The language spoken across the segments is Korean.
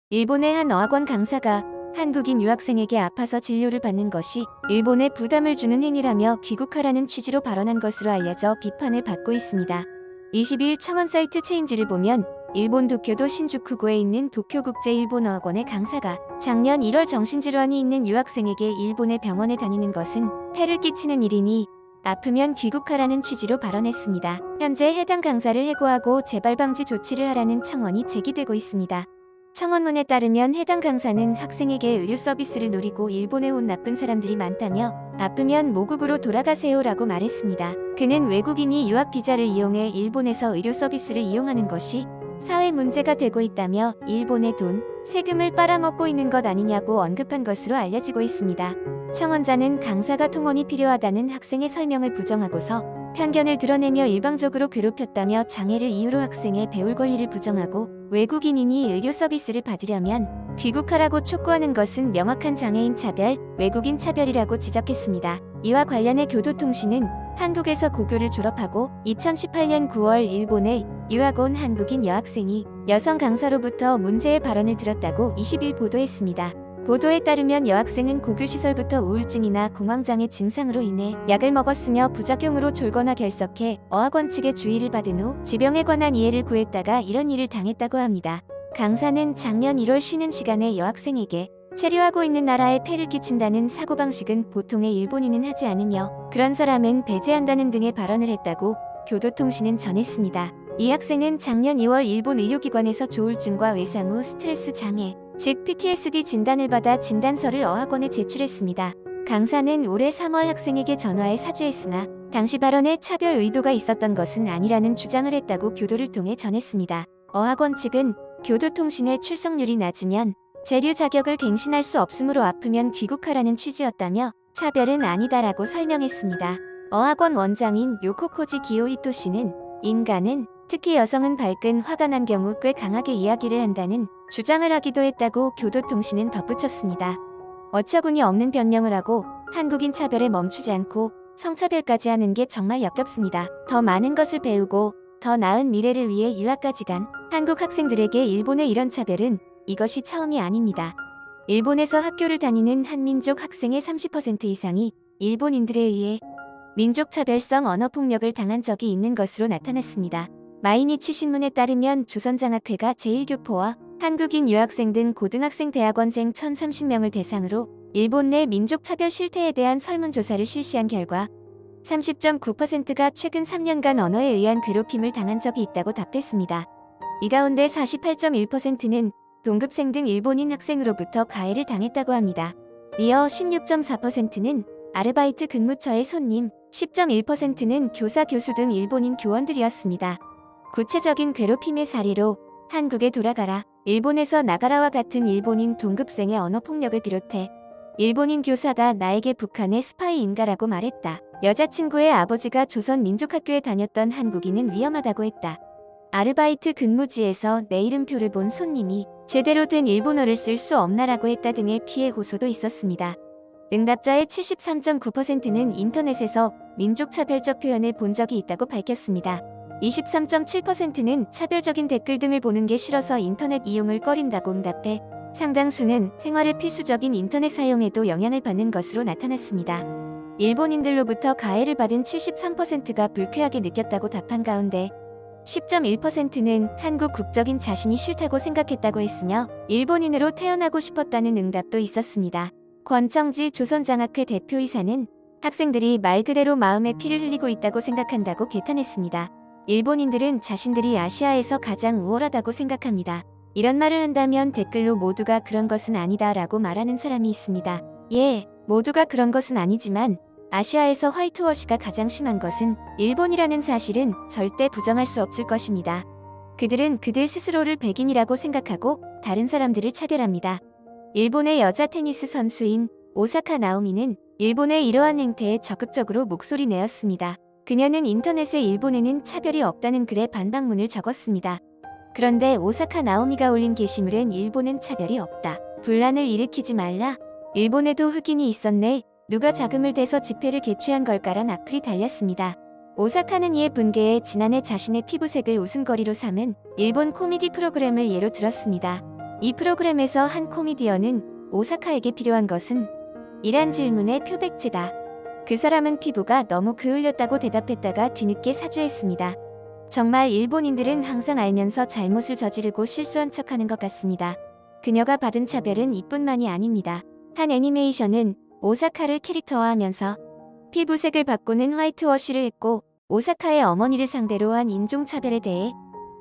일본의 한 어학원 강사가 한국인 유학생에게 아파서 진료를 받는 것이 일본에 부담을 주는 행위라며 귀국하라는 취지로 발언한 것으로 알려져 비판을 받고 있습니다. 22일 청원 사이트 체인지를 보면 일본 도쿄도 신주쿠구에 있는 도쿄국제일본어학원의 강사가 작년 1월 정신질환이 있는 유학생에게 일본의 병원에 다니는 것은 해를 끼치는 일이니 아프면 귀국하라는 취지로 발언했습니다. 현재 해당 강사를 해고하고 재발방지 조치를 하라는 청원이 제기되고 있습니다. 청원문에 따르면 해당 강사는 학생에게 의료 서비스를 노리고 일본에 온 나쁜 사람들이 많다며 아프면 모국으로 돌아가세요라고 말했습니다. 그는 외국인이 유학 비자를 이용해 일본에서 의료 서비스를 이용하는 것이 사회 문제가 되고 있다며 일본의 돈, 세금을 빨아먹고 있는 것 아니냐고 언급한 것으로 알려지고 있습니다. 청원자는 강사가 통원이 필요하다는 학생의 설명을 부정하고서 편견을 드러내며 일방적으로 괴롭혔다며 장애를 이유로 학생의 배울 권리를 부정하고 외국인이니 의료 서비스를 받으려면 귀국하라고 촉구하는 것은 명확한 장애인 차별, 외국인 차별이라고 지적했습니다. 이와 관련해 교도통신은 한국에서 고교를 졸업하고 2018년 9월 일본에 유학 온 한국인 여학생이 여성 강사로부터 문제의 발언을 들었다고 20일 보도했습니다. 보도에 따르면 여학생은 고교시설부터 우울증이나 공황장애 증상으로 인해 약을 먹었으며 부작용으로 졸거나 결석해 어학원 측의 주의를 받은 후 지병에 관한 이해를 구했다가 이런 일을 당했다고 합니다. 강사는 작년 1월 쉬는 시간에 여학생에게 체류하고 있는 나라에 폐를 끼친다는 사고방식은 보통의 일본인은 하지 않으며 그런 사람은 배제한다는 등의 발언을 했다고 교도통신은 전했습니다. 이 학생은 작년 2월 일본 의료기관에서 조울증과 외상 후 스트레스 장애, 즉 PTSD 진단을 받아 진단서를 어학원에 제출했습니다. 강사는 올해 3월 학생에게 전화해 사죄했으나 당시 발언에 차별 의도가 있었던 것은 아니라는 주장을 했다고 교도를 통해 전했습니다. 어학원 측은 교도통신의 출석률이 낮으면 재류 자격을 갱신할 수 없으므로 아프면 귀국하라는 취지였다며 차별은 아니다라고 설명했습니다. 어학원 원장인 요코코지 기요히토시는 인간은 특히 여성은 발끈 화가 난 경우 꽤 강하게 이야기를 한다는 주장을 하기도 했다고 교도통신은 덧붙였습니다. 어처구니 없는 변명을 하고 한국인 차별에 멈추지 않고 성차별까지 하는 게 정말 역겹습니다. 더 많은 것을 배우고 더 나은 미래를 위해 유학까지 간 한국 학생들에게 일본의 이런 차별은 이것이 처음이 아닙니다. 일본에서 학교를 다니는 한민족 학생의 30% 이상이 일본인들에 의해 민족차별성 언어폭력을 당한 적이 있는 것으로 나타났습니다. 마이니치 신문에 따르면 조선장학회가 제1교포와 한국인 유학생 등 고등학생 대학원생 1,030명을 대상으로 일본 내 민족차별 실태에 대한 설문조사를 실시한 결과 30.9%가 최근 3년간 언어에 의한 괴롭힘을 당한 적이 있다고 답했습니다. 이 가운데 48.1%는 동급생 등 일본인 학생으로부터 가해를 당했다고 합니다. 이어 16.4%는 아르바이트 근무처의 손님, 10.1%는 교사, 교수 등 일본인 교원들이었습니다. 구체적인 괴롭힘의 사례로 한국에 돌아가라, 일본에서 나가라와 같은 일본인 동급생의 언어폭력을 비롯해 일본인 교사가 나에게 북한의 스파이인가라고 말했다. 여자친구의 아버지가 조선민족학교에 다녔던 한국인은 위험하다고 했다. 아르바이트 근무지에서 내 이름표를 본 손님이 제대로 된 일본어를 쓸 수 없나라고 했다 등의 피해 호소도 있었습니다. 응답자의 73.9%는 인터넷에서 민족차별적 표현을 본 적이 있다고 밝혔습니다. 23.7%는 차별적인 댓글 등을 보는 게 싫어서 인터넷 이용을 꺼린다고 응답해 상당수는 생활에 필수적인 인터넷 사용에도 영향을 받는 것으로 나타났습니다. 일본인들로부터 가해를 받은 73%가 불쾌하게 느꼈다고 답한 가운데 10.1%는 한국 국적인 자신이 싫다고 생각했다고 했으며 일본인으로 태어나고 싶었다는 응답도 있었습니다. 권청지 조선장학회 대표이사는 학생들이 말 그대로 마음의 피를 흘리고 있다고 생각한다고 개탄했습니다. 일본인들은 자신들이 아시아에서 가장 우월하다고 생각합니다. 이런 말을 한다면 댓글로 모두가 그런 것은 아니다 라고 말하는 사람이 있습니다. 예, 모두가 그런 것은 아니지만 아시아에서 화이트워시가 가장 심한 것은 일본이라는 사실은 절대 부정할 수 없을 것입니다. 그들은 그들 스스로를 백인이라고 생각하고 다른 사람들을 차별합니다. 일본의 여자 테니스 선수인 오사카 나오미는 일본의 이러한 행태에 적극적으로 목소리 내었습니다. 그녀는 인터넷에 일본에는 차별이 없다는 글에 반박문을 적었습니다. 그런데 오사카 나오미가 올린 게시물엔 일본엔 차별이 없다. 분란을 일으키지 말라. 일본에도 흑인이 있었네. 누가 자금을 대서 집회를 개최한 걸까란 악플이 달렸습니다. 오사카는 이에 분개해 지난해 자신의 피부색을 웃음거리로 삼은 일본 코미디 프로그램을 예로 들었습니다. 이 프로그램에서 한 코미디언은 오사카에게 필요한 것은 이란 질문의 표백제다. 그 사람은 피부가 너무 그을렸다고 대답했다가 뒤늦게 사죄했습니다. 정말 일본인들은 항상 알면서 잘못을 저지르고 실수한 척하는 것 같습니다. 그녀가 받은 차별은 이뿐만이 아닙니다. 한 애니메이션은 오사카를 캐릭터화하면서 피부색을 바꾸는 화이트워시를 했고 오사카의 어머니를 상대로 한 인종차별에 대해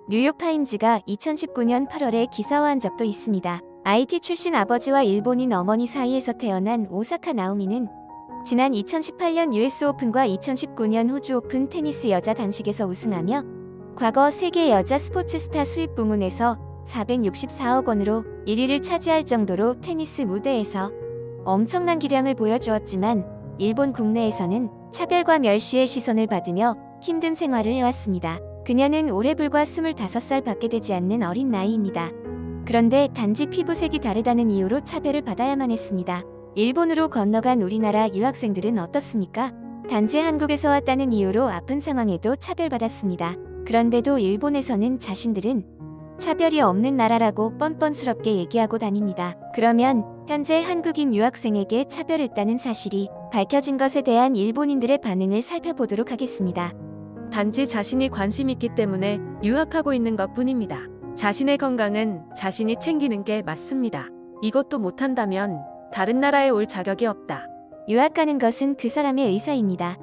뉴욕타임즈가 2019년 8월에 기사화한 적도 있습니다. IT 출신 아버지와 일본인 어머니 사이에서 태어난 오사카 나오미는 지난 2018년 US 오픈과 2019년 호주 오픈 테니스 여자 단식에서 우승하며 과거 세계 여자 스포츠 스타 수입 부문에서 464억 원으로 1위를 차지할 정도로 테니스 무대에서 엄청난 기량을 보여주었지만 일본 국내에서는 차별과 멸시의 시선을 받으며 힘든 생활을 해왔습니다. 그녀는 올해 불과 25살 밖에 되지 않는 어린 나이입니다. 그런데 단지 피부색이 다르다는 이유로 차별을 받아야만 했습니다. 일본으로 건너간 우리나라 유학생들은 어떻습니까? 단지 한국에서 왔다는 이유로 아픈 상황에도 차별받았습니다. 그런데도 일본에서는 자신들은 차별이 없는 나라라고 뻔뻔스럽게 얘기하고 다닙니다. 그러면 현재 한국인 유학생에게 차별했다는 사실이 밝혀진 것에 대한 일본인들의 반응을 살펴보도록 하겠습니다. 단지 자신이 관심 있기 때문에 유학하고 있는 것뿐입니다. 자신의 건강은 자신이 챙기는 게 맞습니다. 이것도 못한다면 다른 나라에 올 자격이 없다. 유학가는 것은 그 사람의 의사입니다.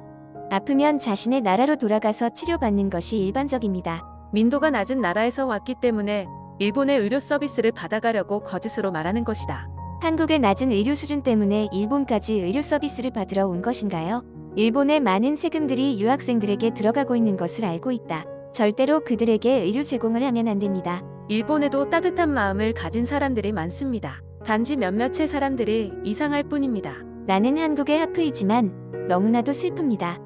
아프면 자신의 나라로 돌아가서 치료받는 것이 일반적입니다. 민도가 낮은 나라에서 왔기 때문에 일본의 의료 서비스를 받아가려고 거짓으로 말하는 것이다. 한국의 낮은 의료 수준 때문에 일본까지 의료 서비스를 받으러 온 것인가요? 일본의 많은 세금들이 유학생들에게 들어가고 있는 것을 알고 있다. 절대로 그들에게 의료 제공을 하면 안 됩니다. 일본에도 따뜻한 마음을 가진 사람들이 많습니다. 단지 몇몇의 사람들이 이상할 뿐입니다. 나는 한국의 하프이지만 너무나도 슬픕니다.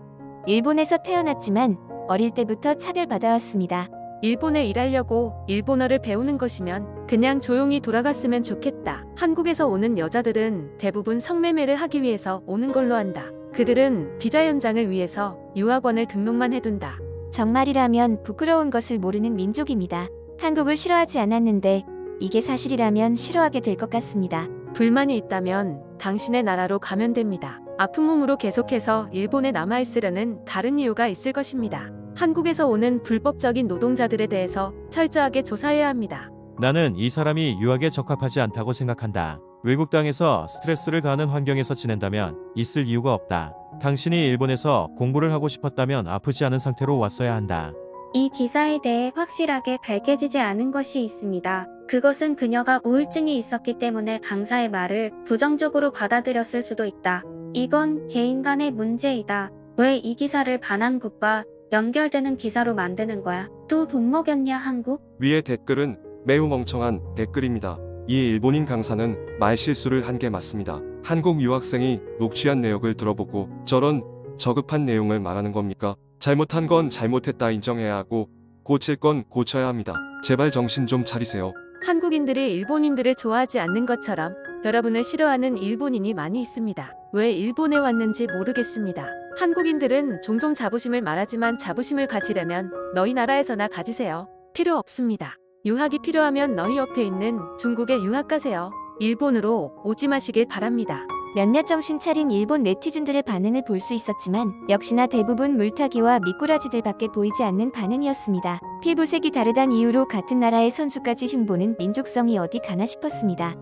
일본에서 태어났지만 어릴 때부터 차별받아왔습니다. 일본에 일하려고 일본어를 배우는 것이면 그냥 조용히 돌아갔으면 좋겠다. 한국에서 오는 여자들은 대부분 성매매를 하기 위해서 오는 걸로 한다. 그들은 비자 연장을 위해서 유학원을 등록만 해둔다. 정말이라면 부끄러운 것을 모르는 민족입니다. 한국을 싫어하지 않았는데 이게 사실이라면 싫어하게 될 것 같습니다. 불만이 있다면 당신의 나라로 가면 됩니다. 아픈 몸으로 계속해서 일본에 남아있으려는 다른 이유가 있을 것입니다. 한국에서 오는 불법적인 노동자들에 대해서 철저하게 조사해야 합니다. 나는 이 사람이 유학에 적합하지 않다고 생각한다. 외국 땅에서 스트레스를 가하는 환경에서 지낸다면 있을 이유가 없다. 당신이 일본에서 공부를 하고 싶었다면 아프지 않은 상태로 왔어야 한다. 이 기사에 대해 확실하게 밝혀지지 않은 것이 있습니다. 그것은 그녀가 우울증이 있었기 때문에 강사의 말을 부정적으로 받아들였을 수도 있다. 이건 개인 간의 문제이다. 왜 이 기사를 반한국과 연결되는 기사로 만드는 거야? 또 돈 먹였냐 한국? 위의 댓글은 매우 멍청한 댓글입니다. 이 일본인 강사는 말실수를 한 게 맞습니다. 한국 유학생이 녹취한 내역을 들어보고 저런 저급한 내용을 말하는 겁니까? 잘못한 건 잘못했다 인정해야 하고 고칠 건 고쳐야 합니다. 제발 정신 좀 차리세요. 한국인들이 일본인들을 좋아하지 않는 것처럼 여러분을 싫어하는 일본인이 많이 있습니다. 왜 일본에 왔는지 모르겠습니다. 한국인들은 종종 자부심을 말하지만 자부심을 가지려면 너희 나라에서나 가지세요. 필요 없습니다. 유학이 필요하면 너희 옆에 있는 중국에 유학 가세요. 일본으로 오지 마시길 바랍니다. 몇몇 정신 차린 일본 네티즌들의 반응을 볼 수 있었지만 역시나 대부분 물타기와 미꾸라지들밖에 보이지 않는 반응이었습니다. 피부색이 다르단 이유로 같은 나라의 선수까지 흉보는 민족성이 어디 가나 싶었습니다.